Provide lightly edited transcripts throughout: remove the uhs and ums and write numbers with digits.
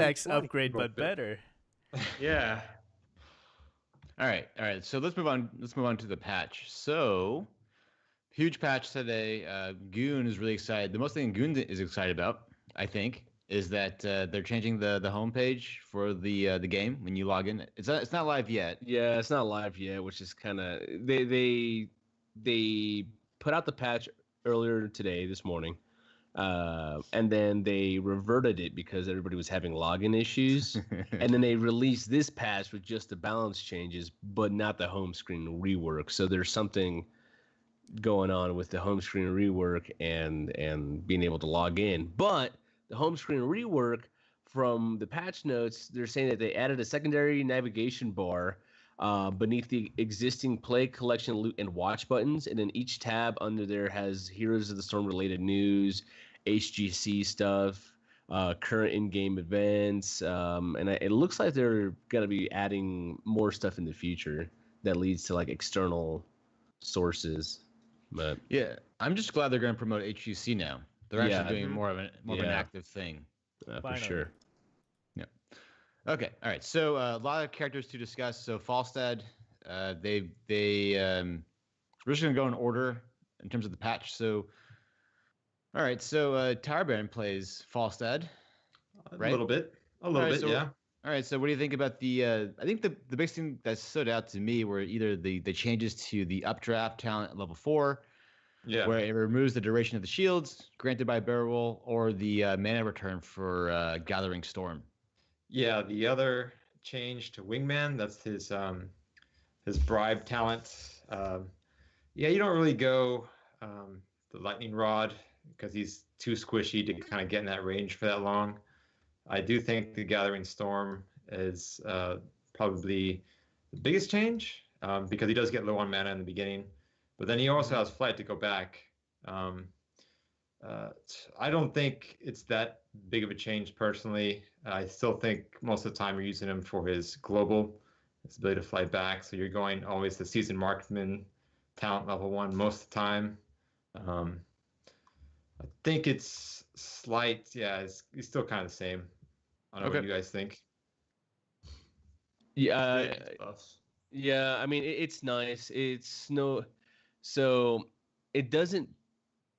next upgrade, but better. Yeah. All right. So let's move on. Let's move on to the patch. So huge patch today. Goon is really excited. The most thing Goon is excited about, I think, is that they're changing the homepage for the game when you log in. It's not live yet. Yeah, it's not live yet, which is kind of they put out the patch earlier today, this morning, and then they reverted it because everybody was having login issues, and then they released this patch with just the balance changes, but not the home screen rework. So there's something going on with the home screen rework and being able to log in, but the home screen rework from the patch notes, they're saying that they added a secondary navigation bar beneath the existing play, collection, loot, and watch buttons. And then each tab under there has Heroes of the Storm related news, HGC stuff, current in-game events. It looks like they're going to be adding more stuff in the future that leads to like external sources. But yeah, I'm just glad they're going to promote HGC now. They're actually doing more of an active thing. For sure. Yeah. Okay. All right. So a lot of characters to discuss. So Falstad, we're just going to go in order in terms of the patch. So, all right. So Tower Baron plays Falstad, right? A little bit, yeah. All right. So what do you think about the? I think the biggest thing that stood out to me were either the changes to the updraft talent at level 4. Yeah. Where it removes the duration of the shields granted by barrel roll, or the mana return for Gathering Storm. Yeah, the other change to Wingman, that's his bribe talent. You don't really go the Lightning Rod because he's too squishy to kind of get in that range for that long. I do think the Gathering Storm is probably the biggest change because he does get low on mana in the beginning. But then he also has flight to go back. I don't think it's that big of a change personally. I still think most of the time you're using him for his global, his ability to fly back. So you're going always the Seasoned Marksman talent level 1 most of the time. I think it's slight. Yeah, it's still kind of the same. I don't know what you guys think. Yeah. Yeah, I mean, it's nice. It's no... So it doesn't.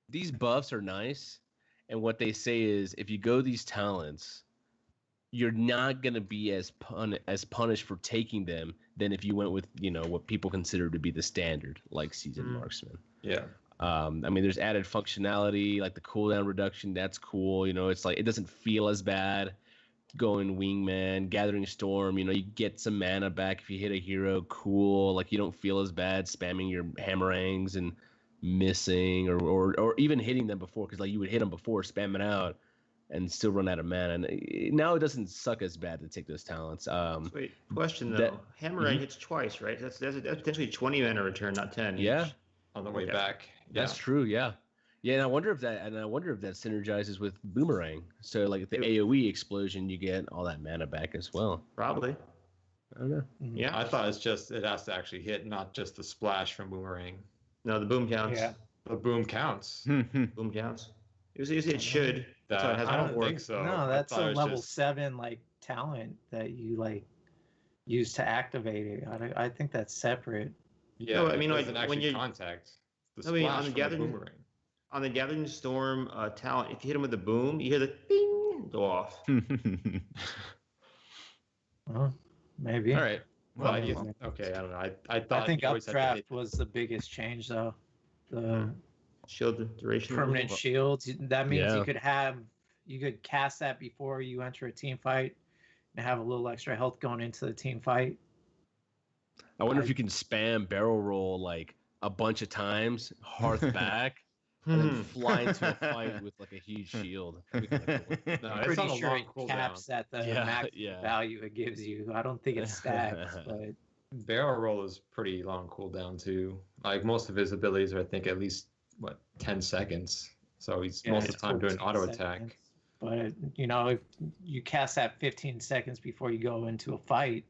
These buffs are nice, and what they say is if you go these talents, you're not gonna be as punished for taking them than if you went with what people consider to be the standard, like Seasoned Marksman. Yeah. I mean, there's added functionality like the cooldown reduction. That's cool. It's like it doesn't feel as bad going Wingman, Gathering Storm. You get some mana back if you hit a hero. Cool. Like you don't feel as bad spamming your Hammerangs and missing or even hitting them before, because like you would hit them before, spam it out, and still run out of mana. And now it doesn't suck as bad to take those talents. Wait, question though. Hammerang hits twice, right? That's potentially 20 mana return, not 10. Yeah. Each. On the way back. That's true. Yeah. Yeah, and I wonder if that synergizes with Boomerang. So like the AoE explosion, you get all that mana back as well. Probably. I don't know. Yeah, I thought it has to actually hit, not just the splash from Boomerang. No, the boom counts. Yeah, the boom counts. Boom counts. It should. That's why it hasn't I don't worked. think so. No, that's a level 7 like talent that you like use to activate it. I think that's separate. Yeah, no, I mean like when you contact the splash from the Boomerang. On the Gathering Storm talent, if you hit him with the boom, you hear the bing go off. Well, maybe. All right. Well, okay, I don't know. I think updraft was the biggest change, though. The shield duration, permanent shields. That means you could cast that before you enter a team fight and have a little extra health going into the team fight. I wonder if you can spam barrel roll like a bunch of times, hearth back. And then fly into a fight with like a huge shield. I'm pretty sure it caps at the max value it gives you. I don't think it stacks, but barrel roll is pretty long cooldown too. Like most of his abilities are, I think, at least 10 seconds. So he's most of the time doing auto attack. But if you cast that 15 seconds before you go into a fight,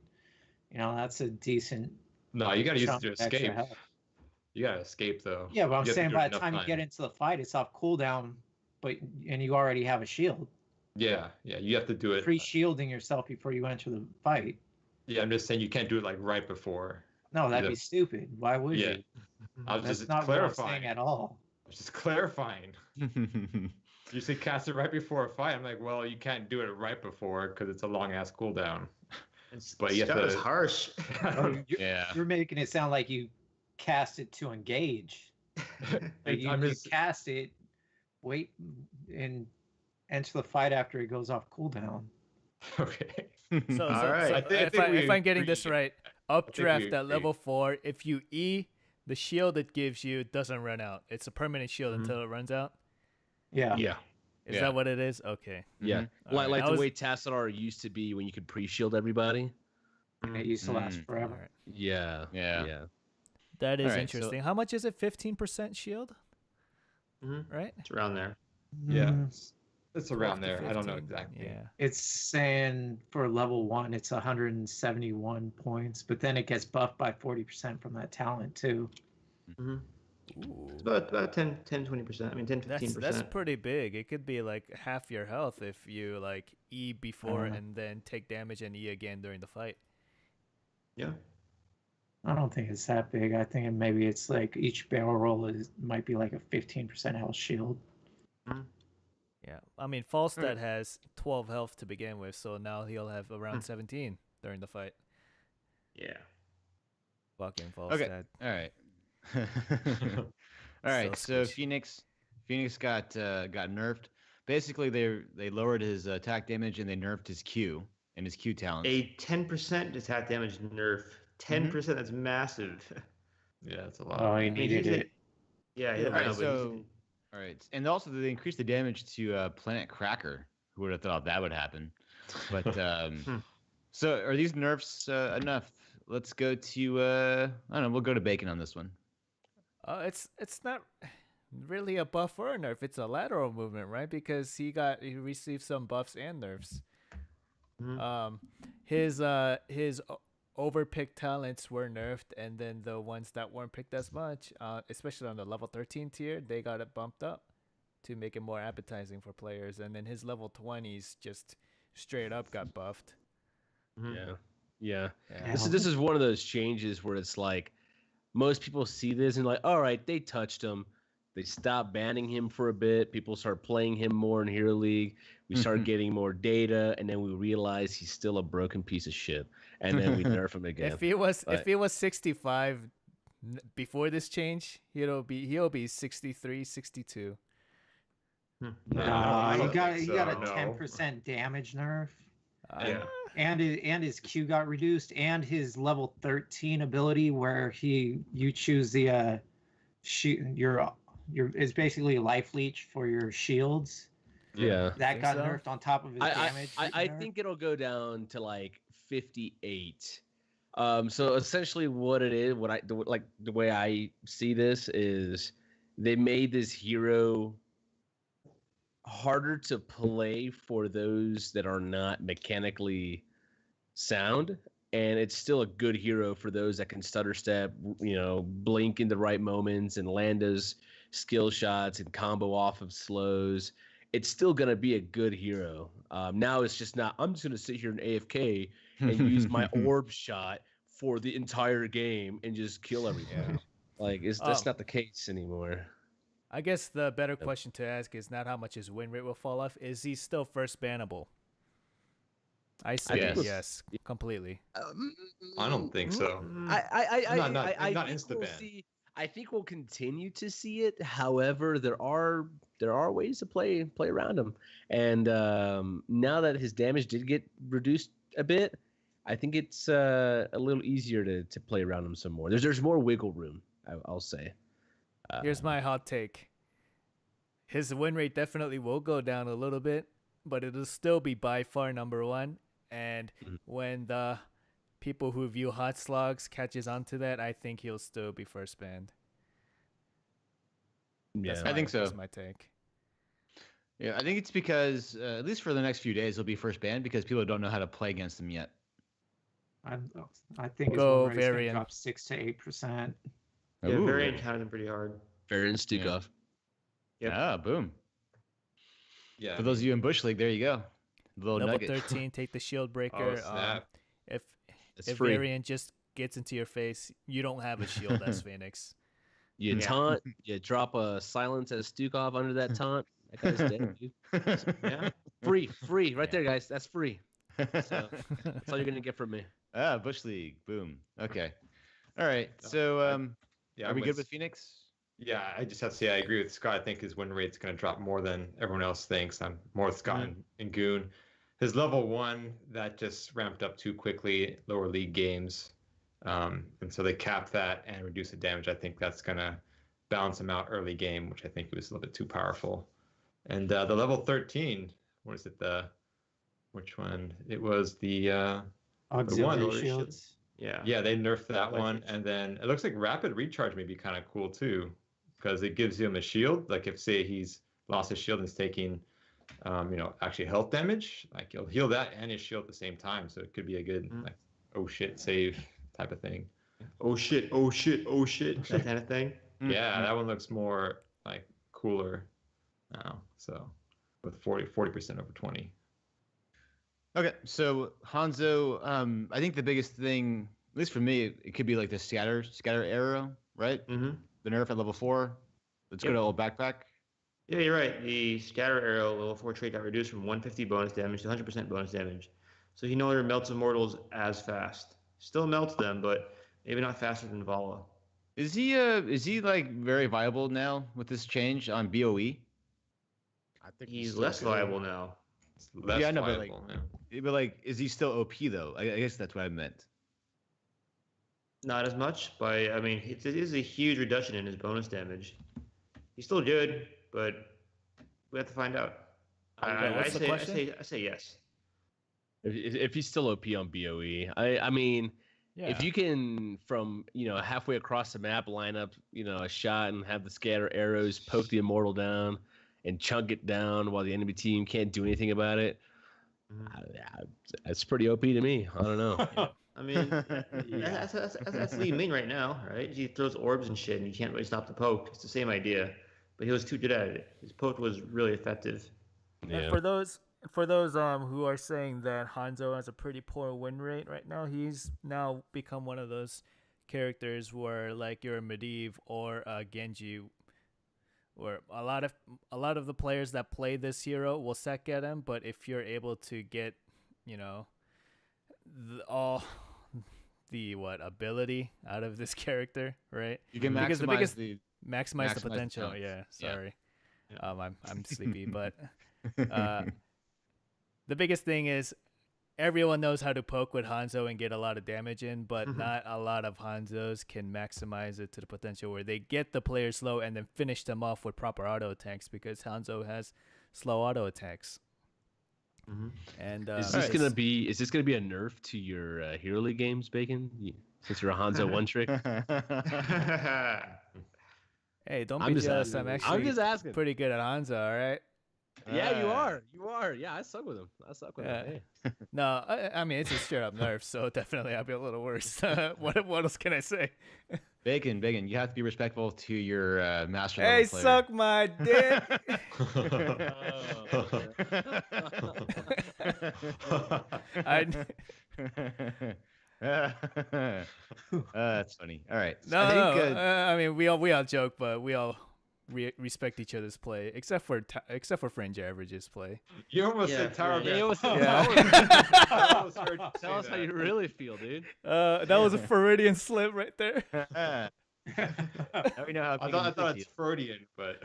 that's a decent. No, you got to use it to escape. You gotta escape though. Yeah, but I'm saying by the time you get into the fight, it's off cooldown, and you already have a shield. Yeah, you have to do it. Pre-shielding yourself before you enter the fight. Yeah, I'm just saying you can't do it like right before. No, that'd be stupid. Why would Yeah. you? I was That's just not what I'm clarifying. saying at all. I was just clarifying. You say cast it right before a fight. I'm like, well, you can't do it right before because it's a long ass cooldown. But you have Scott to. is harsh. You're making it sound like you cast it to engage. Like you cast it, wait, and enter the fight after it goes off cooldown. Okay. So, All right. if I'm getting this right, updraft we at level 4. If you E, the shield it gives you doesn't run out. It's a permanent shield until it runs out. Yeah. Yeah. Is that what it is? Okay. Yeah. All Like, right. like I the was- way Tassadar used to be when you could pre-shield everybody. And it used to last Mm. forever. All right. Yeah. Yeah. That is All right, so- interesting. How much is it? 15% shield, Mhm. right? It's around there. Yeah. Mm, It's around 12 to there. I don't know 15. exactly. Yeah. It's saying for level 1, it's 171 points, but then it gets buffed by 40% from that talent too. Mhm. Ooh. It's about 10, 20%. I mean, 10, 15%. That's pretty big. It could be like half your health if you like E before Uh-huh. and then take damage and E again during the fight. Yeah. I don't think it's that big. I think maybe it's like each barrel roll might be like a 15% health shield. Yeah. I mean, Falstad has 12 health to begin with, so now he'll have around 17 during the fight. Yeah. Fucking Falstad. Okay. All right. All right. So squishy. Phoenix got nerfed. Basically, they lowered his attack damage and they nerfed his Q and his Q talent. A 10% attack damage nerf. 10%, that's massive. Yeah, it's a lot. Oh, he I mean, needed he's it. Yeah, Yeah, I Alright, know, but so all right, and also they increased the damage to Planet Cracker. Who would have thought that would happen? But so are these nerfs enough? Let's go to I don't know. We'll go to Bacon on this one. It's not really a buff or a nerf. It's a lateral movement, right? Because he received some buffs and nerfs. Mhm. His overpicked talents were nerfed, and then the ones that weren't picked as much, especially on the level 13 tier, they got it bumped up to make it more appetizing for players. And then his level 20s just straight up got buffed. Mhm. Yeah. Yeah. Yeah. This is one of those changes where it's like most people see this and like, all right, they touched him. They stop banning him for a bit. People start playing him more in Hero League. We start getting more data, and then we realize he's still a broken piece of shit. And then we nerf him again. If he was 65 before this change, he'll be 63, 62. Hmm. No, He I don't got think he got a so, no. 10% damage nerf, Yeah. and his Q got reduced, and his level 13 ability where you choose the it's basically a life leech for your shields. Yeah. That Think got so? nerfed on top of his damage. I nerf. think it'll go down to like 58. So essentially, what it is, the way I see this is, they made this hero harder to play for those that are not mechanically sound, and it's still a good hero for those that can stutter step, blink in the right moments and land those skill shots and combo off of slows. It's still gonna be a good hero. Now it's just not. I'm just gonna sit here and AFK and use my orb shot for the entire game and just kill everything. That's not the case anymore. I guess the better question to ask is not how much his win rate will fall off. Is he still first bannable? I say Yes. yes, completely. I don't think so. Not insta ban. I think we'll continue to see it. However, there are ways to play around him, and now that his damage did get reduced a bit, I think it's a little easier to play around him some more. There's more wiggle room, I'll say. Here's my hot take. His win rate definitely will go down a little bit, but it'll still be by far number one. And when the people who view hot slogs catches onto that, I think he'll still be first banned. Yeah, I think so. That's my take. Yeah, I think it's because at least for the next few days he'll be first banned because people don't know how to play against him yet. I think his Go win rate's gonna Varian. drop 6 to 8%. Yeah, Ooh. Variant had them pretty hard. Varian Stukov. Yep. Ah, boom. Yeah. For those of you in Bush League, there you go. Little Level nugget. 13, take the shield breaker. snap. If It's if free. Varian just gets into your face, you don't have a shield as Phoenix. You Yeah. taunt, you drop a silence as Stukov under that taunt. That guy's dead, dude. Yeah. Free, right Yeah. there, guys. That's free. So that's all you're gonna get from me. Bush League. Boom. Okay. All right. No, So, Yeah, are we I'm good with- with Phoenix? Yeah, I just have to say I agree with Scott. I think his win rate's going to drop more than everyone else thinks. I'm more with Scott and Goon. His level 1, that just ramped up too quickly, lower league games. And so they capped that and reduced the damage. I think that's going to balance him out early game, which I think was a little bit too powerful. And the level 13, what is it? Which one? It was the Auxiliary one- shields. yeah, they nerfed that Like one, it. and then it looks like rapid recharge may be kind of cool too, because it gives him a shield. Like if say he's lost his shield and is taking, actually health damage, like he'll heal that and his shield at the same time. So it could be a good like oh shit save type of thing. Oh shit! Oh shit! Oh shit! That kind of thing. Yeah, that one looks more like cooler now. So with 40% over 20. Okay. So Hanzo, I think the biggest thing, at least for me, it could be like the scatter arrow, right? Mm-hmm. The nerf at level 4. Let's go Yep. to old backpack. Yeah, you're right. The scatter arrow level 4 trait got reduced from 150 bonus damage to 100% bonus damage. So he no longer melts immortals as fast. Still melts them, but maybe not faster than Vala. Is he like very viable now with this change on BOE? I think He's less viable now. It's less Yeah, I know, but, viable, yeah. But like, is he still OP though? I guess that's what I meant. Not as much, but I mean, it is a huge reduction in his bonus damage. He's still good, but we have to find out. what's the question? I say yes. if he's still OP on BOE, I mean, Yeah. if you can from halfway across the map line up a shot and have the scatter arrows poke the immortal down and chunk it down while the enemy team can't do anything about it, that's pretty OP to me. I don't know. I mean, that's Li Ming right now, right? He throws orbs and shit, and you can't really stop the poke. It's the same idea, but he was too good at it. His poke was really effective. And for those who are saying that Hanzo has a pretty poor win rate right now, he's now become one of those characters where like you're a Medivh or a Genji, where a lot of the players that play this hero will set get him, but if you're able to get all the ability out of this character, right? You can Because the maximize biggest- the Maximize the the potential. talents. Yeah, Yeah. sorry. I'm sleepy, but the biggest thing is everyone knows how to poke with Hanzo and get a lot of damage in, but not a lot of Hanzos can maximize it to the potential where they get the players slow and then finish them off with proper auto attacks, because Hanzo has slow auto attacks. And Is this gonna be a nerf to your Hero League games, Bacon? Since you're a Hanzo one trick. hey, don't I'm be just jealous. asking. I'm I'm actually just asking. pretty good at Hanzo. All right. Yeah, you are. You are. Yeah, I suck with him. Yeah. Hey. No, I mean it's a straight up nerf, so definitely I'll be a little worse. what else can I say? Bacon, you have to be respectful to your master Hey, level player. suck my dick. That's funny. All right. No, I mean we all joke, but we all respect each other's play, except for Fringe Average's play. You almost Yeah, said Tower yeah. Man. Yeah. I almost heard you say Tell us how that. you really feel, dude. That was a Floridian slip right there. Now we know how I thought it's Freudian, but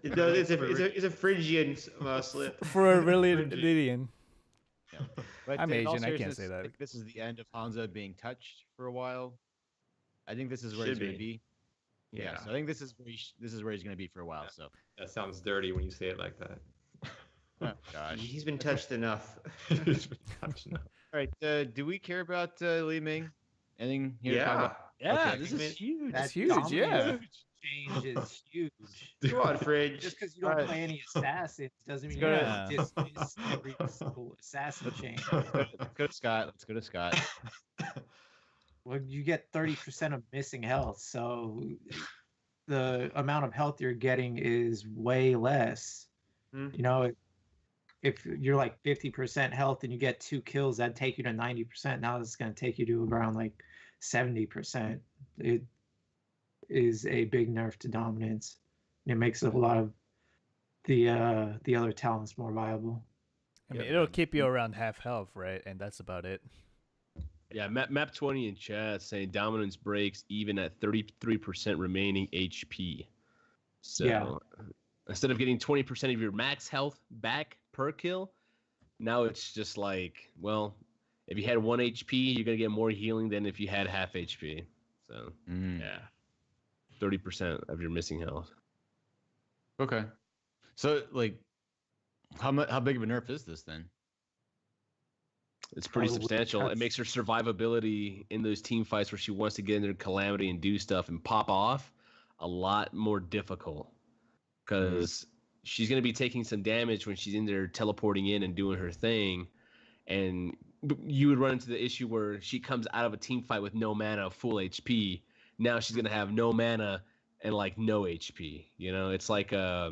It does. It's a Phrygian slip. For a Floridian. But I'm in all Asian, I can't seriousness, say that. I think this is the end of Hanzo being touched for a while. I think this is where Should he's going to be. be. Yeah. So I think this is where he's going to be for a while. So. that sounds dirty when you say it like that. Oh, gosh. He's been touched enough. All right. Do we care about Li Ming? Anything here to talk Yeah. about? Yeah, Okay. this is huge. That's huge, yeah. Change is huge. Come on, Fridge. Just because you don't play any assassins doesn't mean go you to- just miss every single assassin change. Let's go to Scott. Well, you get 30% of missing health, so the amount of health you're getting is way less. Hmm. if you're like 50% health and you get 2 kills, that'd take you to 90%. Now it's going to take you to around like 70%. It is a big nerf to dominance. It makes a lot of the other talents more viable. I mean, it'll keep you around half health, right? And that's about it. Yeah, map 20 in chat saying dominance breaks even at 33% remaining HP. So instead of getting 20% of your max health back per kill, now it's just like, well, if you had 1 HP, you're going to get more healing than if you had half HP. So, yeah, 30% of your missing health. Okay. So, like, how big of a nerf is this then? It's pretty substantial. It makes her survivability in those team fights where she wants to get into Calamity and do stuff and pop off a lot more difficult, because she's going to be taking some damage when she's in there teleporting in and doing her thing, and you would run into the issue where she comes out of a team fight with no mana, full HP. Now she's going to have no mana and like no HP. You know, it's like a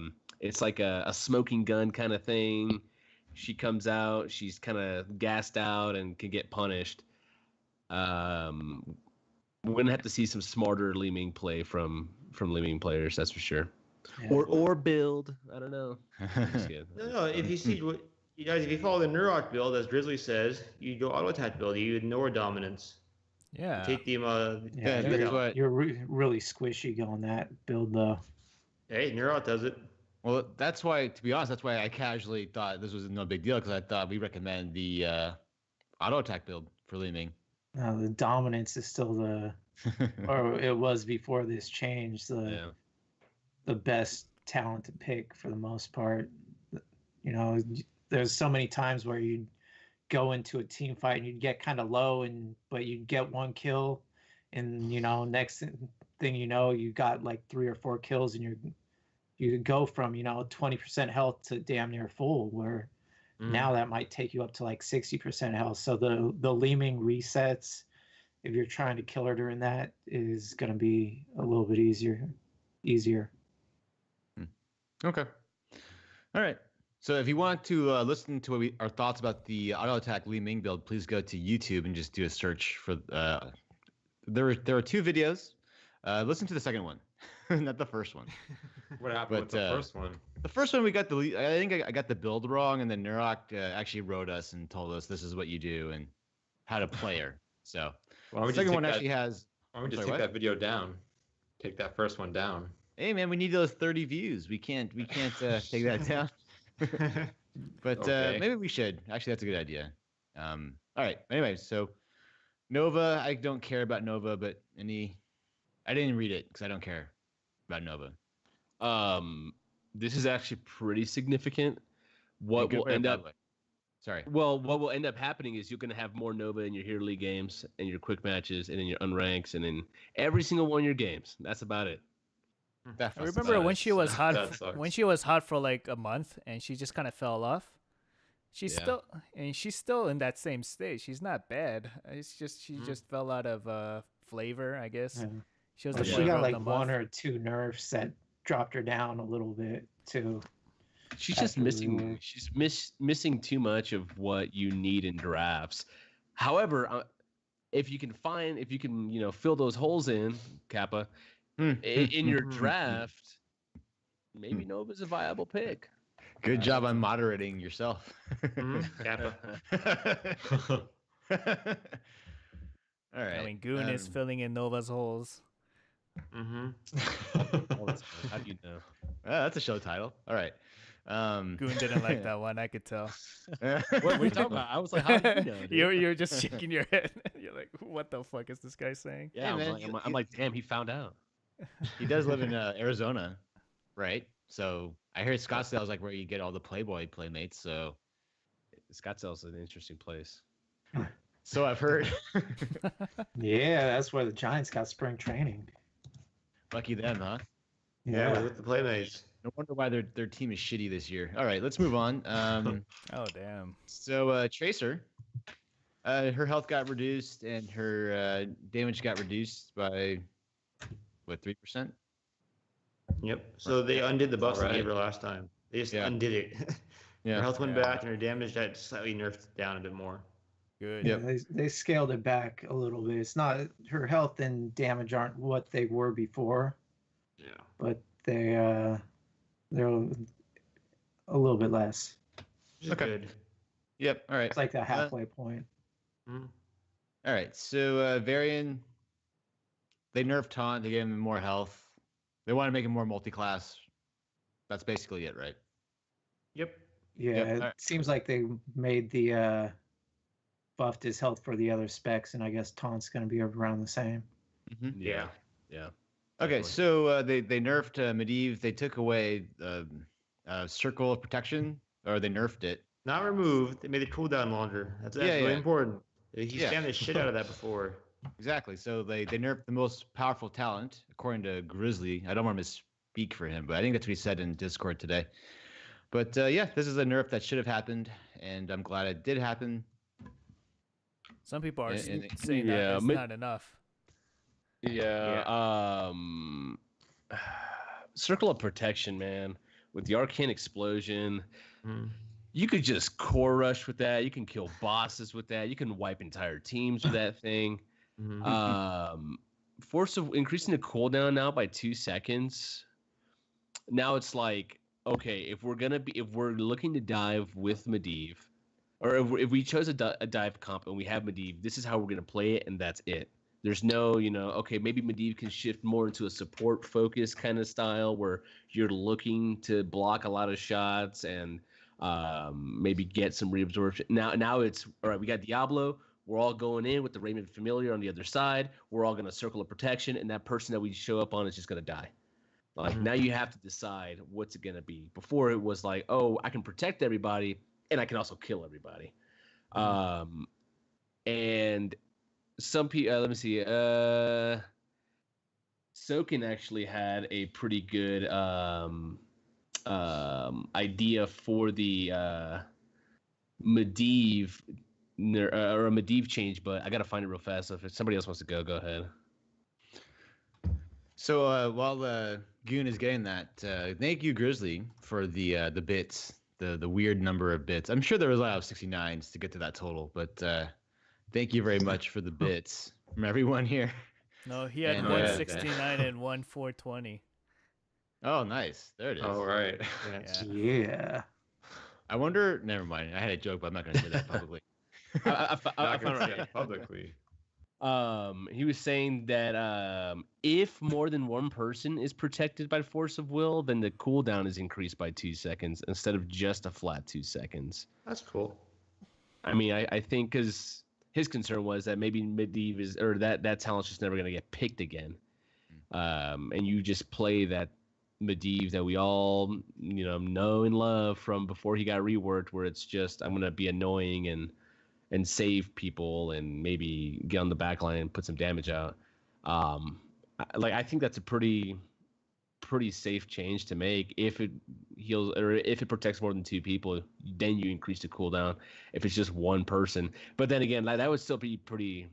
smoking gun kind of thing. She comes out, she's kind of gassed out and can get punished. We're gonna have to see some smarter Li Ming play from Li Ming players, that's for sure. Yeah. Or build, I don't know. No. If you see what you guys, if you follow the Nurok build, as Drizzly says, you go auto attack build. You ignore dominance. Yeah. You take the you're really squishy going that build though. Hey, Nurok does it. Well, that's why, to be honest, that's why I casually thought this was no big deal, because I thought we recommend the auto attack build for Li Ming. The dominance is still or it was before this change, the best talent to pick for the most part. You know, there's so many times where you'd go into a team fight and you'd get kind of low, but you'd get 1 kill, and you know, next thing you know, you got like 3 or 4 kills, and you go from 20% health to damn near full, where now that might take you up to like 60% health. So the Li Ming resets, if you're trying to kill her during that, is going to be a little bit easier. Okay. All right. So if you want to listen to our thoughts about the auto attack Li Ming build, please go to YouTube and just do a search for. There are 2 videos. Listen to the second one, not the first one. What happened with the first one? The first one, I think I got the build wrong, and then Nurok actually wrote us and told us this is what you do and how to play her. So the second one actually has. Why don't we just take that video down? Take that first one down. Hey man, we need those 30 views. We can't take that down. But okay. Maybe we should. Actually, that's a good idea. All right. Anyway, so Nova, I don't care about Nova, but I didn't read it because I don't care about Nova. This is actually pretty significant. What will end up happening is you're going to have more Nova in your Hero League games and your quick matches and in your unranks and in every single one of your games. That's about it. I remember when she was hot for like a month and she just kind of fell off. She's still in that same stage. She's not bad. It's just she just fell out of flavor, I guess. Yeah. She got like 1 or 2 nerfs that dropped her down a little bit too. She's just missing. She's missing too much of what you need in drafts. However, if you can fill those holes in, Kappa, in your draft, maybe Nova's a viable pick. Good job on moderating yourself. Kappa. All right. I mean, Goon is filling in Nova's holes. Mm-hmm. How do you know? That's a show title. All right. Goon didn't like that one. I could tell. What are you talking about? I was like, how do you know? You're just shaking your head. You're like, what the fuck is this guy saying? Yeah, hey, I'm like, damn, he found out. He does live in Arizona, right? So I heard Scottsdale is like where you get all the Playboy playmates. So Scottsdale's an interesting place. So I've heard. Yeah, that's where the Giants got spring training. Lucky them, huh? Yeah, with the playmates. No wonder why their team is shitty this year. All right, let's move on. Oh damn. So Tracer, her health got reduced and her damage got reduced by what, 3%? Yep. So they undid the buffs they gave her last time. They just undid it. Yeah. Her health went back, and her damage got slightly nerfed down a bit more. Good. Yeah, they scaled it back a little bit. It's not her health and damage aren't what they were before, Yeah. but they're a little bit less. Which is Okay. good. Yep. All right. It's like the halfway point. Mhm. All right. So Varian, they nerfed Taunt. They gave him more health. They want to make him more multi-class. That's basically it, right? Yep. Yeah, Yep, it alright. seems like they made the buffed his health for the other specs, and I guess Taunt's going to be around the same. Mm-hmm. Yeah. Okay, Definitely. so they nerfed Medivh. They took away Circle of Protection, or they nerfed it. Not removed. They made the cooldown longer. That's Yeah, really yeah. important. He Yeah. scammed the shit out of that before. Exactly. So they nerfed the most powerful talent, according to Grizzly. I don't want to misspeak for him, but I think that's what he said in Discord today. But yeah, this is a nerf that should have happened, and I'm glad it did happen. Some people are And- saying yeah, that it's mid- not enough. Yeah. Circle of Protection, man. With the Arcane Explosion, Mhm. you could just core rush with that. You can kill bosses with that. You can wipe entire teams with that thing. Mhm. Force of increasing the cooldown now by 2 seconds. Now it's like, okay, if we're looking to dive with Medivh, or if we chose a dive comp and we have Medivh, this is how we're gonna play it, and that's it. There's no, okay, maybe Medivh can shift more into a support focus kind of style where you're looking to block a lot of shots and maybe get some reabsorption. Now it's all right. We got Diablo. We're all going in with the Raymond Familiar on the other side. We're all gonna Circle of Protection, and that person that we show up on is just gonna die. Like now you have to decide what's it gonna be. Before it was like, oh, I can protect everybody and I can also kill everybody. And some people, let me see. Soken actually had a pretty good idea for the Medivh or a Medivh change, but I gotta find it real fast. So if somebody else wants to go ahead. So while Goon is getting that, thank you, Grizzly, for the bits, the weird number of bits. I'm sure there was a lot of 69s to get to that total, but thank you very much for the bits from everyone here. No, he had And, 169 and 420. Oh, nice. There it is. All right. Yeah. Yeah. I wonder. Never mind. I had a joke, but I'm not going to say that publicly. I Not found gonna say it. it publicly. He was saying that if more than one person is protected by Force of Will, then the cooldown is increased by 2 seconds instead of just a flat 2 seconds. That's cool. I mean, I think because his concern was that maybe Medivh is, or that talent's just never going to get picked again. And you just play that Medivh that we all, know and love from before he got reworked, where it's just, I'm going to be annoying and save people and maybe get on the back line and put some damage out. I think that's a pretty safe change to make. If it heals or if it protects more than 2 people, then you increase the cooldown. If it's just one person, but then again, that would still be pretty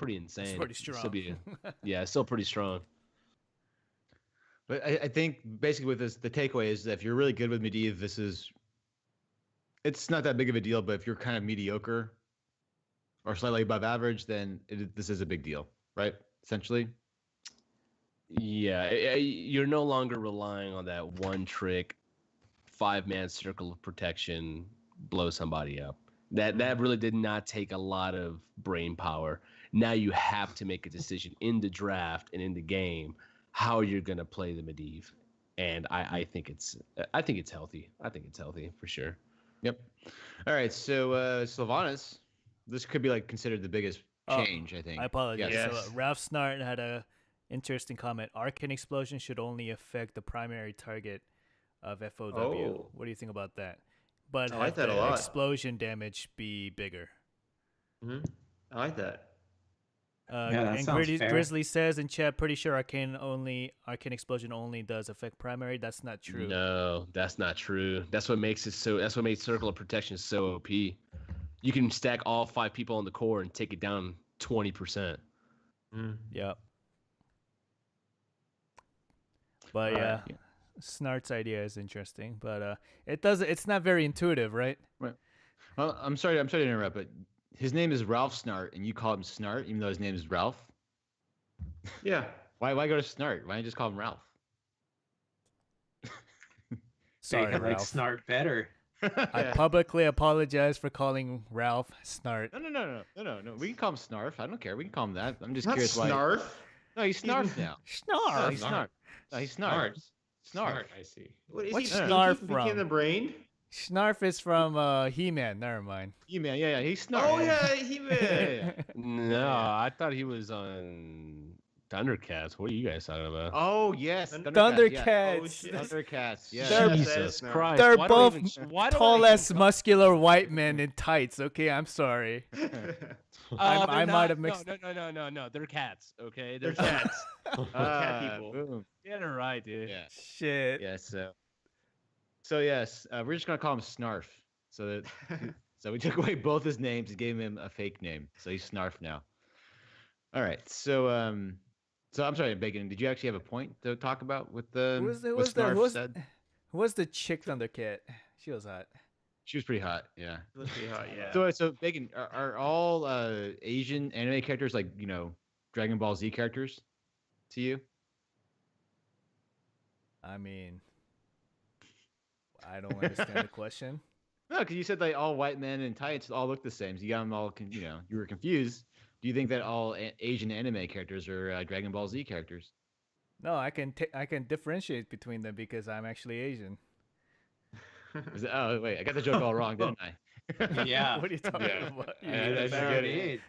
insane. It's pretty It'd strong. Still be, yeah, still pretty strong. But I think basically with this, the takeaway is that if you're really good with Medivh, it's not that big of a deal. But if you're kind of mediocre or slightly above average, then this is a big deal, right? Essentially. Yeah, you're no longer relying on that one trick, 5-man Circle of Protection, blow somebody up. That really did not take a lot of brain power. Now you have to make a decision in the draft and in the game how you're gonna play the Medivh, and I think it's healthy. I think it's healthy for sure. Yep. All right. So Sylvanas, this could be considered the biggest change. I think. I apologize. Yes. So Ralph Snart had a interesting comment. Arcane Explosion should only affect the primary target of FOW. Oh. What do you think about that? But I like have that a the lot. explosion damage be bigger. I like that. Yeah, that and sounds fair. Grizzly says in chat, pretty sure Arcane Explosion only does affect primary. That's not true. No, that's not true. That's what makes That's what made Circle of Protection so OP. You can stack all 5 people on the core and take it down 20%. Yep. But yeah, Snart's idea is interesting, but it doesn't. It's not very intuitive, right? Well, I'm sorry to interrupt, but his name is Ralph Snart, and you call him Snart, even though his name is Ralph. Yeah. Why go to Snart? Why don't you just call him Ralph? Sorry, I like Ralph. Snart better. I publicly apologize for calling Ralph Snart. No. We can call him Snarf. I don't care. We can call him that. I'm just Not curious Snarf. why. No, he's Snarf now. No, Snarf. he's Snarf. No, he's Snarf. Snarf. I see. What is What's he? Snarf Pinky from? in the brain? Snarf is from He-Man. Never mind. He-Man. Yeah, he's Snarf. Oh yeah, he man. No, I thought he was on Thundercats. What are you guys talking about? Oh yes, Thundercats. Oh, shit. Thundercats. Yeah. They're- Jesus Snarf. Christ! They're why do I both even- why do I tall even as muscular white men in tights. Okay, I'm sorry. I might have mixed- No. They're cats. Okay, They're cats. Ah, Cat people. Boom. Get it right, dude. Yeah. Shit. Yeah. So yes, we're just gonna call him Snarf. So we took away both his names and gave him a fake name. So he's Snarf now. All right. So I'm sorry, Bacon. Did you actually have a point to talk about with the Who was the, what who was the, Snarf who was, said? who was the chick Thundercat? She was hot. She was pretty hot. Yeah. Let's see how. Yeah. So Bacon, are all Asian anime characters like Dragon Ball Z characters to you? I mean, I don't understand the question. No, because you said like all white men in tights all look the same. So you got them all, you were confused. Do you think that all Asian anime characters are Dragon Ball Z characters? No, I can differentiate between them because I'm actually Asian. Oh wait, I got the joke all wrong, didn't I? Yeah. What are you talking Yeah. about? Yeah, I You get it. did.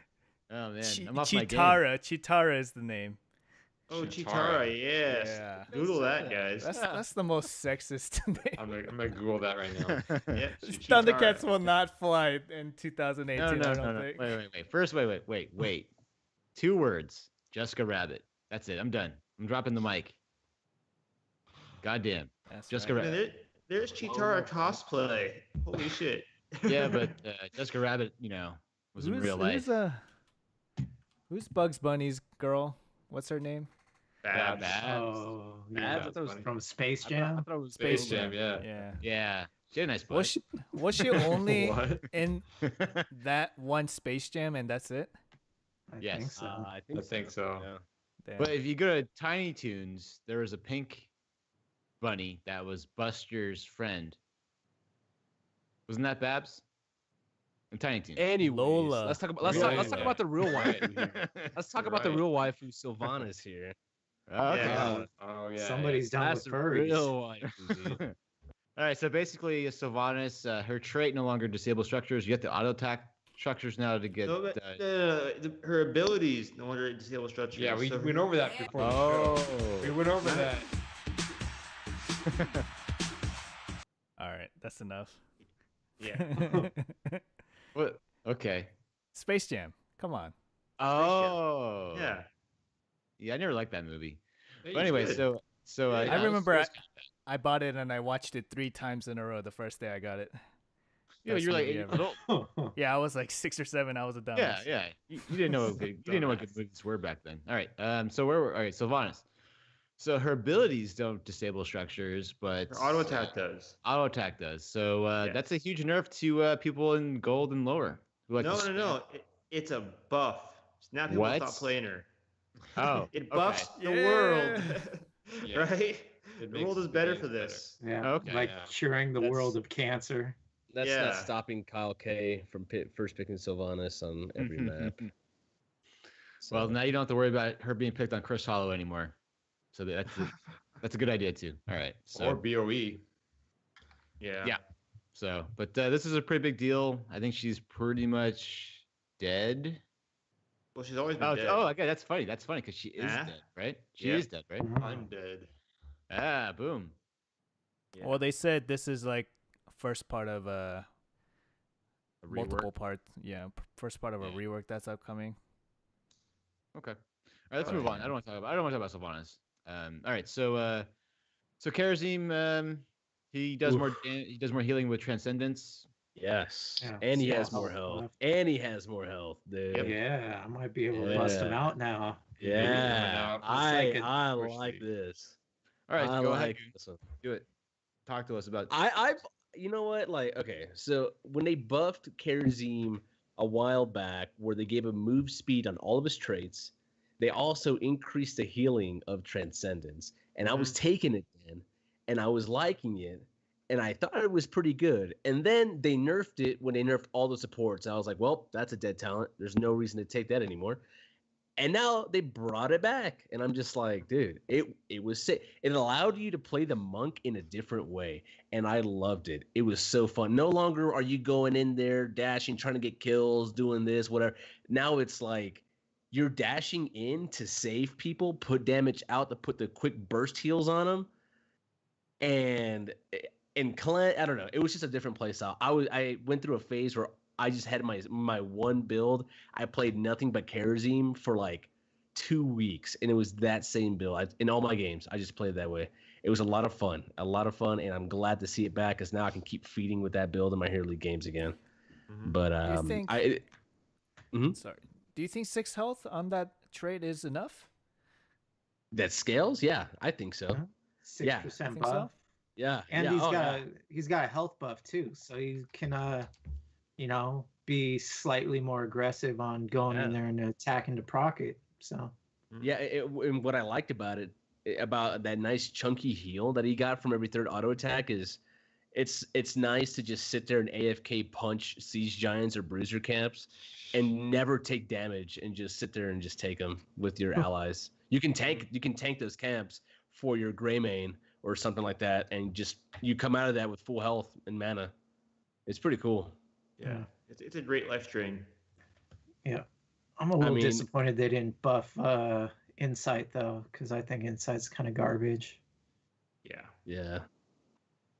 Oh man, I'm off my game. Chitara is the name. Oh, Chitara. Chitara. Yes. Yeah. Google that, guys. That's the most sexist name. I'm gonna Google that right now. Yeah. Thundercats will not fly in 2018. No, I don't no. think. Wait. First, wait. 2 words. Jessica Rabbit. That's it. I'm done. I'm dropping the mic. Goddamn. That's Jessica right. Rabbit. There's Chitara cosplay. Holy shit. Yeah, but Jessica Rabbit, was in real life. Who's Bugs Bunny's girl? What's her name? Babs. Babs. Oh, yeah. I thought that was From Space I Jam. thought it was Space Jam, yeah. Yeah. Yeah. She had a nice butt. Was she only What? in that one Space Jam and that's it? I Yes. think so. I I think so. Yeah. Damn. But if you go to Tiny Toons, there was a pink bunny that was Buster's friend. Wasn't that Babs? In Tiny Toons. Anyways, Lola. let's talk about Really? let's talk about the real waifu here. Let's talk about the Right. real waifu Sylvanas here. Okay. Yeah. Oh yeah. Somebody's down That's with the furries. real waifu, dude. All right, so basically, Sylvanas, her trait no longer disable structures. You have to auto attack structures now to get. No, but, her abilities no longer disable structure. Yeah, we so went over that before the Oh. show. We went over that. All right, that's enough. Yeah. What? Okay. Space Jam. Come on. Oh. Yeah. Yeah, I never liked that movie. Hey, But anyway, good. so Yeah, I it remember was I bought it and I watched it 3 times in a row the first day I got it. you're Best like movie 8 ever. years old. Yeah, I was like 6 or 7. I was a dumbass. Yeah. You didn't know what good, you didn't know what good movies were back then. All right. So all right, Sylvanas. So her abilities don't disable structures, but Her auto attack does. auto attack does. So Yeah. that's a huge nerf to people in gold and lower. Who like to No. spam. It's a buff. Now people What? stop playing her. Oh, It buffs okay. the Yeah. world. Yeah. Right? It The makes world is the better game for this. Yeah. Okay. Like Yeah. curing the That's- world of cancer. That's Yeah. not stopping Kyle K from first picking Sylvanas on every map. So, Well, now you don't have to worry about her being picked on Chris Hollow anymore. So that's a good idea too. All right. So Or BOE. Yeah. Yeah. But this is a pretty big deal. I think she's pretty much dead. Well, she's always been Oh, dead. okay, that's funny. That's funny because she is Huh? dead, right? She Yeah. is dead, right? Mhm. Undead. Ah, boom. Yeah. Well, they said this is like first part of A multiple rework. parts. Yeah, first part of a Yeah. rework that's upcoming. Okay. All right, let's Oh, move on. yeah. I don't want to talk about Sylvanas. All right, so Karazim, he does more healing with Transcendence. yes, Yeah. and he Yeah. has more health. And he has more health, dude. Yeah, I might be able to bust him Yeah. out now. Yeah, out. It's like a- I push like lead. this. All right, I go like ahead. this one. Do it. Talk to us about. You know what? Like, okay, so when they buffed Karazim a while back, where they gave him move speed on all of his traits, they also increased the healing of Transcendence, and I was taking it then, and I was liking it, and I thought it was pretty good. And then they nerfed it when they nerfed all the supports. I was like, well, that's a dead talent. There's no reason to take that anymore. And now they brought it back, and I'm just like, dude, it was sick. It allowed you to play the monk in a different way, and I loved it. It was so fun. No longer are you going in there dashing, trying to get kills, doing this, whatever. Now it's like you're dashing in to save people, put damage out to put the quick burst heals on them, and Clint, I don't know. It was just a different play style. I went through a phase where I just had my one build. I played nothing but Karazim for like 2 weeks, and it was that same build. In all my games, I just played that way. It was a lot of fun, and I'm glad to see it back because now I can keep feeding with that build in my Hero League games again. But sorry. Do you think 6 health on that trait is enough? That scales? Yeah, I think so. 6% buff. So? Yeah, and he's got a health buff too, so he can be slightly more aggressive on going in there and attacking to proc it. So yeah, and what I liked about it, about that nice chunky heal that he got from every third auto attack is, it's nice to just sit there and AFK punch siege giants or bruiser camps, and never take damage, and just sit there and just take them with your allies. You can tank those camps for your Greymane or something like that, and just you come out of that with full health and mana. It's pretty cool. Yeah, it's a great life drain. Yeah, I'm a little disappointed they didn't buff Insight though, because I think Insight's kind of garbage. Yeah.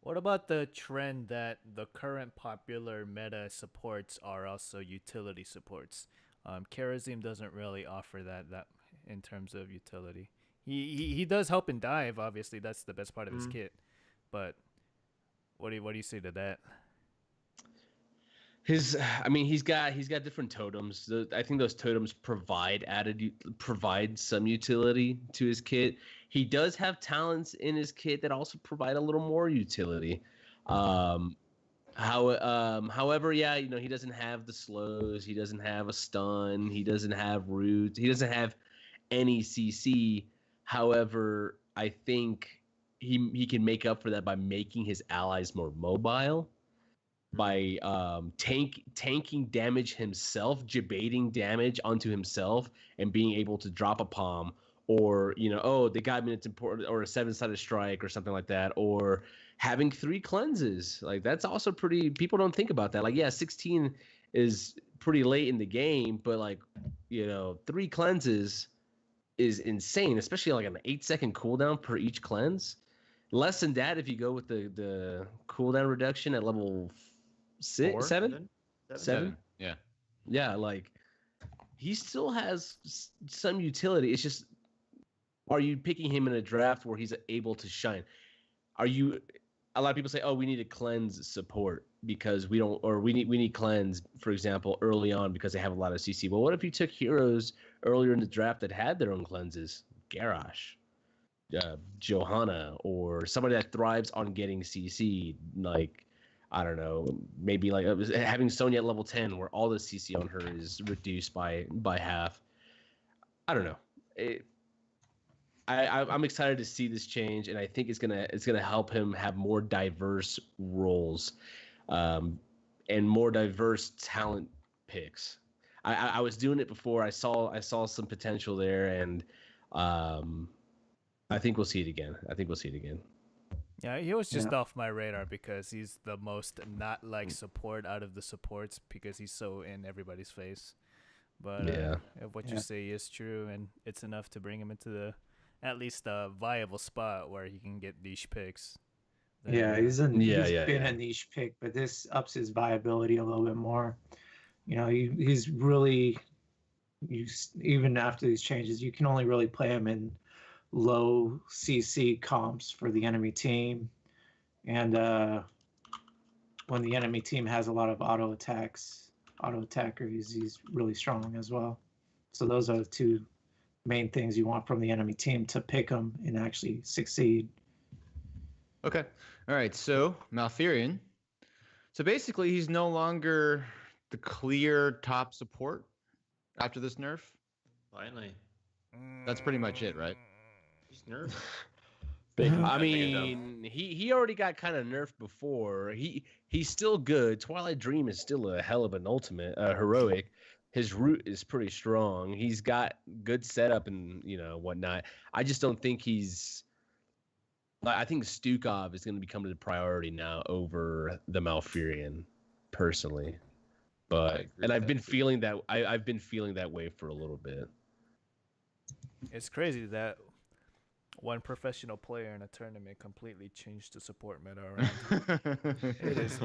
What about the trend that the current popular meta supports are also utility supports? Karazim doesn't really offer that in terms of utility. He does help in dive, obviously. That's the best part of his kit. But what do you say to that? He's got different totems. I think those totems provide some utility to his kit. He does have talents in his kit that also provide a little more utility. However, he doesn't have the slows. He doesn't have a stun. He doesn't have roots. He doesn't have any CC. However, I think he can make up for that by making his allies more mobile, by tanking damage himself, debating damage onto himself, and being able to drop a palm, or they got minutes important, or a 7-sided strike or something like that, or having 3 cleanses. Like, that's also pretty. People don't think about that. Like, 16 is pretty late in the game, but 3 cleanses is insane, especially like an 8-second cooldown per each cleanse. Less than that if you go with the cooldown reduction at level 7. Yeah, like, he still has some utility. It's just, are you picking him in a draft where he's able to shine? A lot of people say, oh, we need to cleanse support because we need cleanse, for example, early on because they have a lot of CC. Well, what if you took heroes earlier in the draft that had their own cleanses? Garrosh, Johanna, or somebody that thrives on getting CC, like, I don't know, maybe like having Sonya at level 10 where all the CC on her is reduced by half. I don't know. I'm excited to see this change, and I think it's gonna help him have more diverse roles, and more diverse talent picks. I was doing it before. I saw some potential there, and I think we'll see it again. Yeah, he was just off my radar because he's the most not like support out of the supports because he's so in everybody's face. But if what you say is true, and it's enough to bring him into at least a viable spot where he can get niche picks. He's been a niche pick, but this ups his viability a little bit more. He's really, even after these changes, you can only really play him in low CC comps for the enemy team, and when the enemy team has a lot of auto attacker, he's really strong as well. So those are the two main things you want from the enemy team to pick them and actually succeed. Okay. All right. So Malfurion. So basically, he's no longer the clear top support after this nerf. Finally. That's pretty much it, right? He's nerfed. I mean, he already got kind of nerfed before. He's still good. Twilight Dream is still a hell of an ultimate, heroic. His root is pretty strong. He's got good setup and whatnot. I just don't think he's. I think Stukov is going to become the priority now over the Malfurion, personally. But I've been feeling that I've been feeling that way for a little bit. It's crazy that one professional player in a tournament completely changed the support meta around. It is.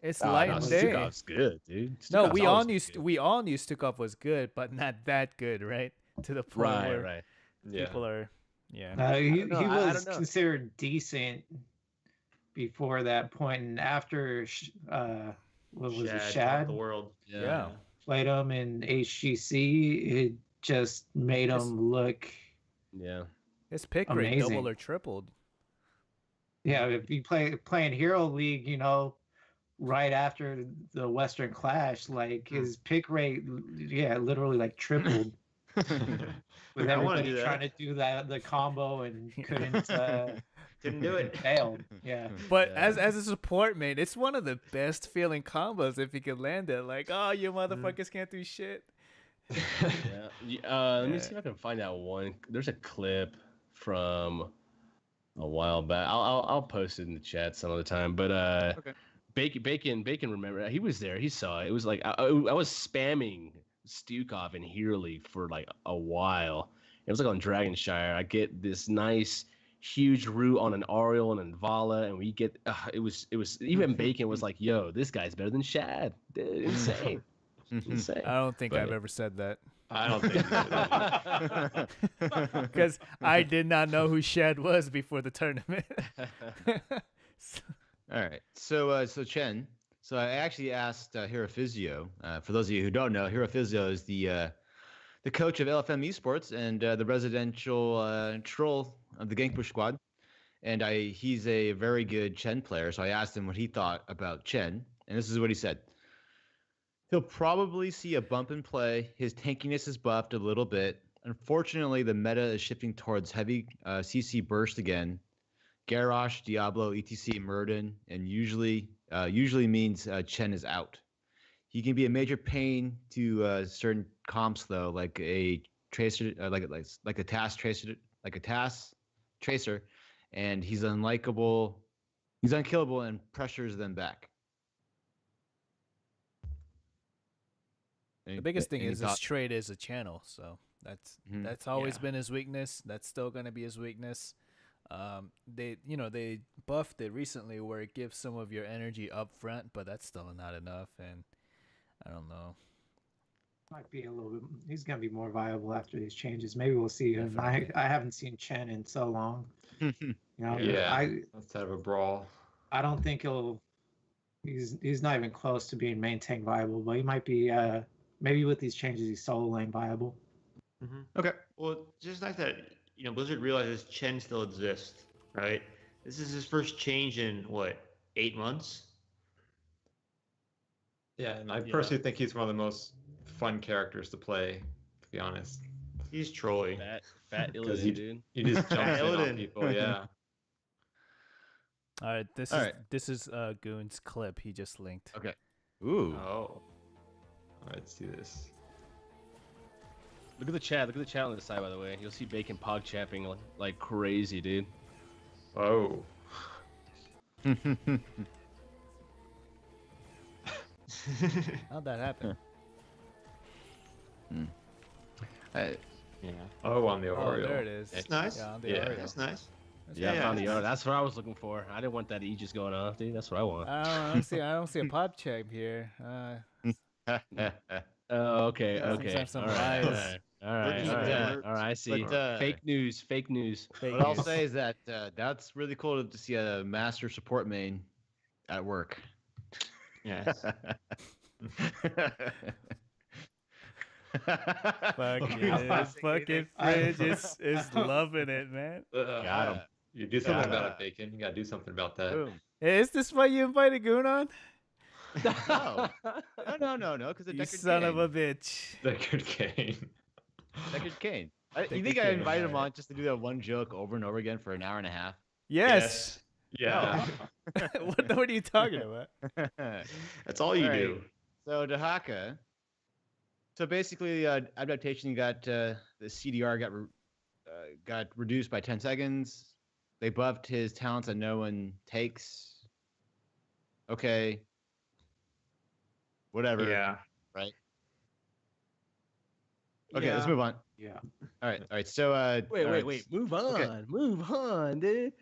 It's light and day. Stukov's good, dude. No, we all knew Stukov was good, but not that good, right? To the point where people are. Yeah. He was considered decent before that point, and after what was it, Shad? The world. Yeah. Played him in HGC. It just made him look. Yeah. His pick rate doubled or tripled. Yeah, if you playing Hero League, right after the Western Clash, like his pick rate, literally like tripled. With everybody trying to do the combo and couldn't do it. Failed. Yeah. But as a support mate, it's one of the best feeling combos if you can land it. Like, oh, you motherfuckers can't do shit. Let me see if I can find out one. There's a clip from a while back. I'll post it in the chat some other time. But okay. Bacon, remember he was there. He saw it. It was like I was spamming Stukov in Hero League for like a while. It was like on Dragonshire. I get this nice huge root on an Ariel and an Vala, and we get it was even Bacon was like, yo, this guy's better than Shad. Dude, insane. Insane. I don't think I've ever said that. I don't think because I did not know who Shad was before the tournament. All right, so Chen. So I actually asked Hero Physio. For those of you who don't know, Hero Physio is the coach of LFM Esports and the residential troll of the Gangpush squad. And he's a very good Chen player. So I asked him what he thought about Chen, and this is what he said. He'll probably see a bump in play. His tankiness is buffed a little bit. Unfortunately, the meta is shifting towards heavy CC burst again. Garrosh, Diablo, ETC, Murden, and usually means Chen is out. He can be a major pain to certain comps though, like a tracer, like a task tracer, and he's unlikable. He's unkillable and pressures them back. The biggest thing is his trade is a channel, so that's always been his weakness. That's still going to be his weakness. They buffed it recently where it gives some of your energy up front, but that's still not enough, and I don't know. Might be a little bit. He's going to be more viable after these changes. Maybe we'll see him. I haven't seen Chen in so long. Let's have a brawl. I don't think he's not even close to being maintained viable, but he might be. Maybe with these changes, he's solo lane viable. Mm-hmm. Okay. Well, just like that, Blizzard realizes Chen still exists, right? This is his first change in 8 months? Yeah, and I personally think he's one of the most fun characters to play, to be honest. He's trolly. Fat Illidan, dude. He just jumps in on people, yeah. All right, this is Goon's clip he just linked. Okay. Ooh. Oh. All right, let's do this. Look at the chat. Look at the chat on the side, by the way. You'll see Bacon pog chapping like crazy, dude. Oh. How'd that happen? Oh, on the Oreo. Oh, there it is. That's nice. Yeah, on the Yeah. Oreo. That's nice. On the Oreo. That's what I was looking for. I didn't want that Aegis going off, dude. That's what I want. I don't see a pop check here. Oh, okay. Let's Okay. have some All right. lies. All right. I see. But, fake news. Fake news. Fake What I'll news. say is that that's really cool to see a master support main at work. Yes. Fucking Fridge is loving it, man. Got him. You do something about it, Bacon. You gotta do something about that. Boom. Hey, is this why you invited Goon on? No, because the You Deckard son Cain. of a bitch. Deckard Cain. Deckard Cain. You Deckard think I Cain, invited him right. on just to do that one joke over and over again for an hour and a half? Yes. Yeah. What are you talking about? That's all you All right. do. So Dahaka. So basically, adaptation got the CDR got reduced by 10 seconds. They buffed his talents that no one takes. Okay. Whatever. Yeah. Right. Okay, let's move on. Yeah. All right. So Wait. Move on. Okay. Move on, dude.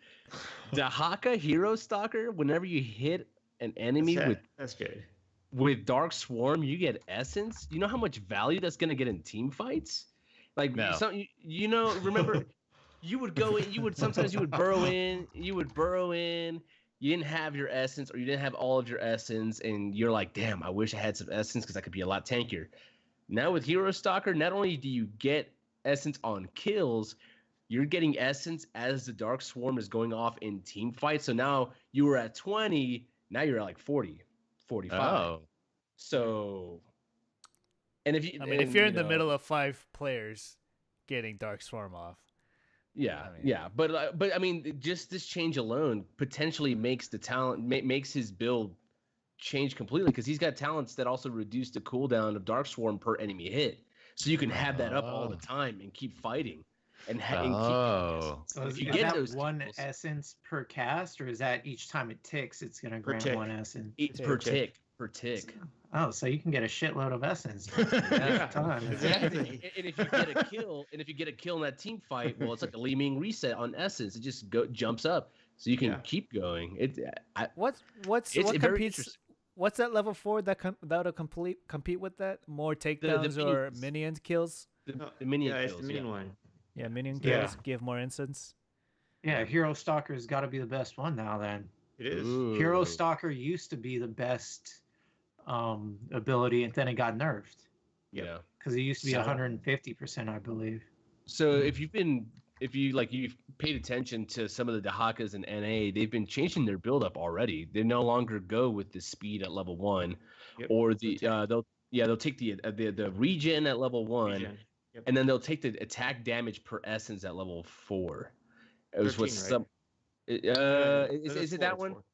Dahaka Hero Stalker, whenever you hit an enemy That's good. with Dark Swarm, you get essence. You know how much value that's gonna get in team fights? Like No. you know, remember you would go in, you would burrow in, you didn't have your essence or you didn't have all of your essence, and you're like, damn, I wish I had some essence because I could be a lot tankier. Now with Hero Stalker, not only do you get essence on kills, you're getting essence as the Dark Swarm is going off in team fights. So now you were at 20, now you're at like 40, 45. Oh. So, and if you, I mean, if you're in the middle of 5 players getting Dark Swarm off. yeah, I mean- yeah, but I mean, just this change alone potentially makes the talent makes his build change completely because he's got talents that also reduce the cooldown of Dark Swarm per enemy hit, so you can have that up all the time and keep fighting and Oh. So If is, you is get that those one tools- essence per cast, or is that each time it ticks, it's going to grant tick. one essence? It's per tick. Oh, so you can get a shitload of essence. Yeah. Time. Exactly. And if you get a kill, in that team fight, well, it's like a Li Ming reset on essence. It just jumps up, so you can Yeah. keep going. What's It's what very competes? interesting. What's that level 4 that'll compete with that? More takedowns or minions. minion kills? The minion Yeah, kills. it's the minion one. Yeah, minion Yeah. kills give more instance. Yeah, Hero Stalker's got to be the best one now. Then It is. Hero Stalker used to be the best ability, and then it got nerfed Yeah. because it used to be So- 150%, I believe. So if you've paid attention to some of the Dahakas in NA, they've been changing their build up already. They no longer go with the speed at level 1, Yep. or they'll take the regen at level 1, Regen. Yep. and then they'll take the attack damage per essence at level 4. It was 13, what right? some. No, Is it's it 4, that it's one? 4.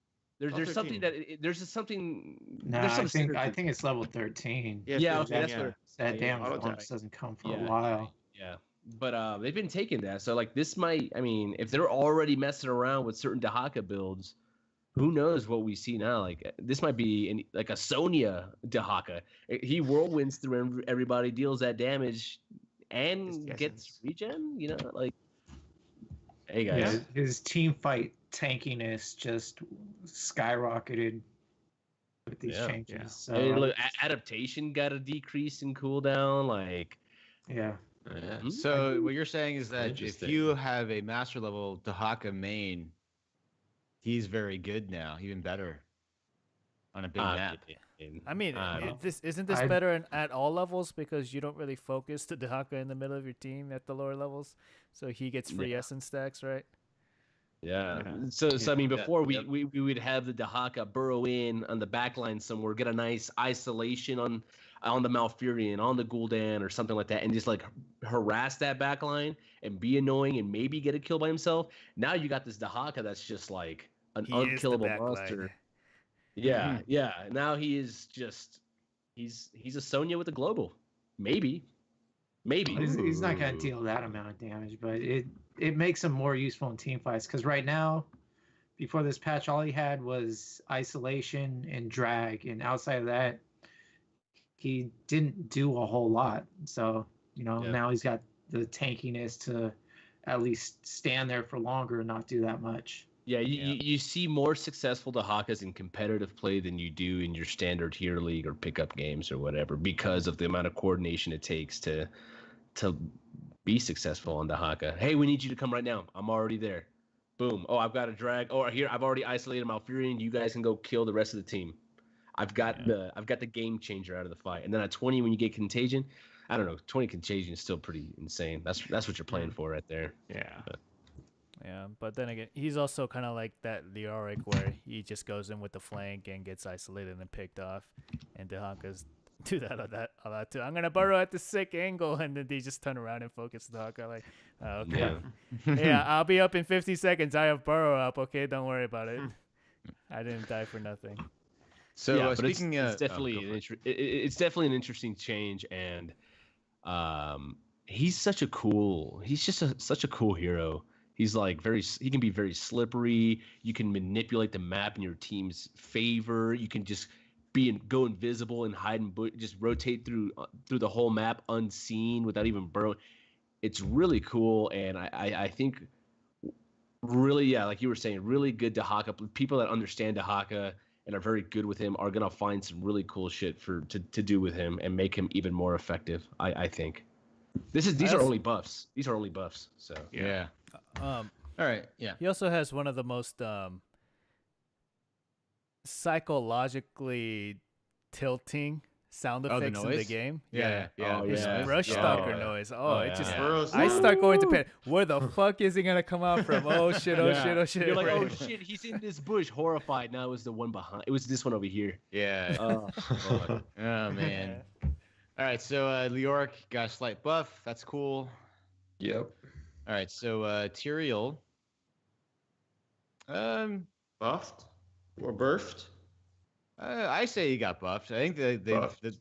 There's 13. there's something. No, there's some I synergy. think it's level 13. Yeah, Yeah, 13, okay, that's yeah. what. That Yeah, damage auto bumps attack. doesn't come for Yeah, a while. Yeah, but they've been taking that. So like this might. I mean, if they're already messing around with certain Dahaka builds, who knows what we see now? Like this might be like a Sonya Dahaka. He whirlwinds through everybody, deals that damage, and Just gets essence. regen. You know, like. Hey Yeah, guys. his team fight tankiness just skyrocketed with these Yeah. changes. Yeah. So Hey, look, adaptation got a decrease in cooldown. Like. yeah, Yeah. Hmm? So what you're saying is that if Interesting. you have a master level Dahaka main, he's very good now, even better on a big map. I mean, Uh, isn't this I- better at all levels because you don't really focus the Dahaka in the middle of your team at the lower levels, so he gets free Yeah. essence stacks, right? Yeah. Yeah. So I mean, Yeah, before yep. we would have the Dahaka burrow in on the back line somewhere, get a nice isolation on the Malfurion, on the Gul'dan or something like that, and just like harass that back line and be annoying and maybe get a kill by himself. Now you got this Dahaka that's just like an He is the unkillable back line. monster. Yeah, yeah. Now he is just he's a Sonya with a global. Maybe. he's not going Ooh. to deal that amount of damage, but it makes him more useful in team fights because right now, before this patch, all he had was isolation and drag, and outside of that, he didn't do a whole lot. So Yeah. now he's got the tankiness to at least stand there for longer and not do that much. Yeah, Yeah. you see more successful Dahakas in competitive play than you do in your standard tier league or pickup games or whatever because of the amount of coordination it takes to be successful on Dahaka. Hey, we need you to come right now. I'm already there. Boom. Oh, I've got a drag. Oh, here I've already isolated Malfurion. You guys can go kill the rest of the team. I've got the game changer out of the fight. And then at 20, when you get Contagion, I don't know. 20 contagion is still pretty insane. That's what you're playing for right there. Yeah. Yeah, but then again, he's also kind of like that Leoric where he just goes in with the flank and gets isolated and picked off, and Dehaka's do that a lot too. I'm gonna burrow at the sick angle, and then they just turn around and focus Dehaka like, oh, okay, yeah, I'll be up in 50 seconds. I have burrow up. Okay, don't worry about it. I didn't die for nothing. So yeah, but speaking, it's definitely it's definitely an interesting change, and he's such such a cool hero. He's like he can be very slippery. You can manipulate the map in your team's favor. You can just go invisible and hide and just rotate through the whole map unseen without even burrowing. It's really cool, and I think really, yeah, like you were saying, really good Dehaka. People that understand Dehaka and are very good with him are gonna find some really cool shit to do with him and make him even more effective. I think. These are only buffs. These are only buffs. So yeah. All right. Yeah. He also has one of the most psychologically tilting sound effects in the game. Yeah. His brush stalker noise. It just Yeah. I start going to panic. Where the fuck is he gonna come out from? Oh shit! Oh shit! Oh shit! You're like, oh shit, he's in this bush, horrified. Now it was the one behind. It was this one over here. Yeah. Oh man. All right. So Leoric got a slight buff. That's cool. Yep. All right. So Tyrael. Buffed or burfed? I say he got buffed. I think to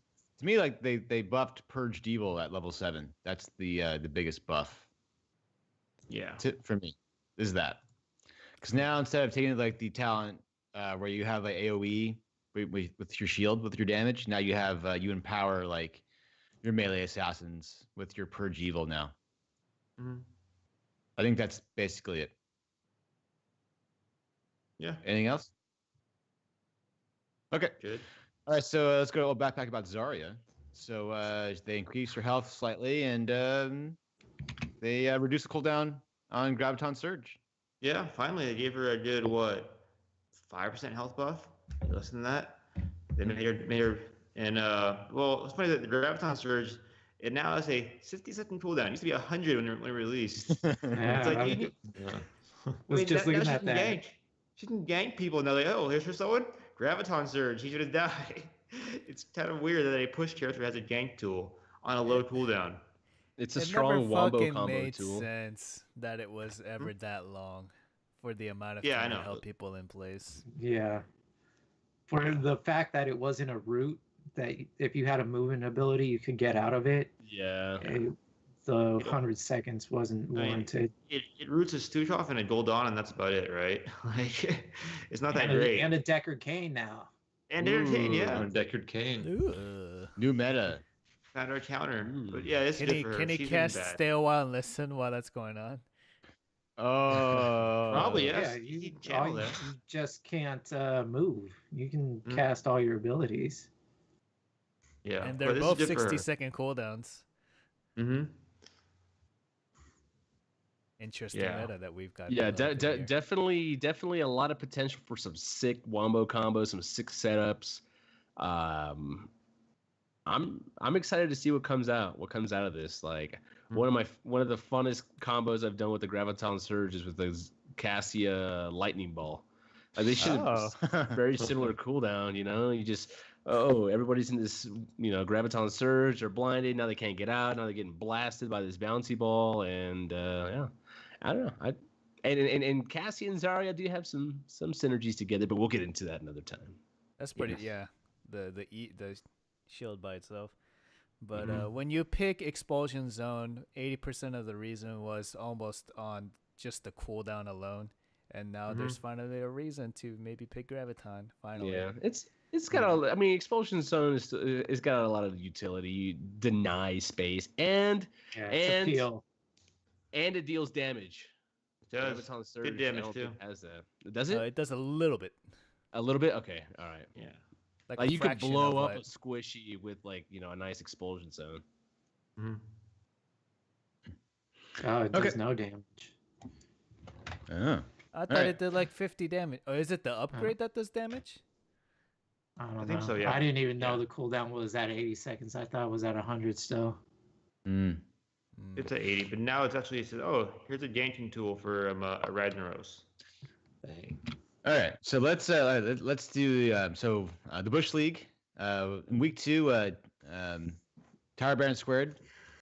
me, like they buffed Purged Evil at level 7. That's the biggest buff. Yeah. For me, is that because now instead of taking like the talent where you have like AOE with your shield with your damage, now you have you empower like your melee assassins with your Purge Evil now. Mm-hmm. I think that's basically it. Yeah. Anything else? Okay. Good. All right, so let's go backpack about Zarya. So they increase her health slightly, and they reduce the cooldown on Graviton Surge. Yeah, finally they gave her a good 5% health buff. Less than that. They made her and it's funny that the Graviton Surge it now has a 60-second cooldown. It used to be 100 when released. Yeah, It's like was just looking at that. She can gank people, and they're like, "Oh, here's for someone. Graviton Surge. He should have died." It's kind of weird that a push character has a gank tool on a low cooldown. It's a strong wombo combo made tool. Sense that it was ever that long for the amount of Yeah, time I to know. help people in place. Yeah. For the fact that it wasn't a route that if you had a movement ability, you could get out of it. Yeah. The 100 seconds wasn't warranted. It roots a Stuchoff and a Gul'dan, and that's about it, right? Like, it's not that great. And a Deckard Cain now. And Deckard Cain, yeah. And Deckard Cain. New meta. Found our counter. But yeah, it's Can good he, for her. can he She's cast been bad. stay a while and listen while that's going on? Oh. Probably, yes. Yeah, You can channel that. you just can't move. You can Mm. cast all your abilities. Yeah. And they're both 60-second cooldowns. Mm-hmm. Interesting Yeah. meta that we've got. Yeah, developing here. definitely a lot of potential for some sick wombo combos, some sick setups. I'm excited to see what comes out of this. Like one of the funnest combos I've done with the Graviton Surge is with the Cassia Lightning Ball. Like they should have very similar cooldown. You just everybody's in this Graviton Surge. They're blinded now. They can't get out. Now they're getting blasted by this bouncy ball. And I don't know. And Cassia and Zarya do have some synergies together, but we'll get into that another time. That's pretty. Yeah, the shield by itself. But when you pick Expulsion Zone, 80% of the reason was almost on just the cooldown alone, and now there's finally a reason to maybe pick Graviton. Finally, Yeah, it's got a. I mean, Expulsion Zone is got a lot of utility. You deny space and Appeal. and it deals damage. It does. Graviton Surge, Good damage, I don't too. think has that. Does it? it does a little bit. A little bit. Okay. All right. Yeah. Like Like a you could fraction blow of up a what- squishy with a nice Expulsion Zone. Mm-hmm. Oh, it does Okay. no damage. Oh. I thought Alright. it did like 50 damage. Or is it the upgrade that does damage? I don't think know. so, yeah. I didn't even know Yeah. the cooldown was at 80 seconds. I thought it was at 100 still. It's at 80, but now it's actually said, oh, here's a ganking tool for a Ragnaros. Dang. All right, so let's do the Bush League in week 2. Tower Baron squared.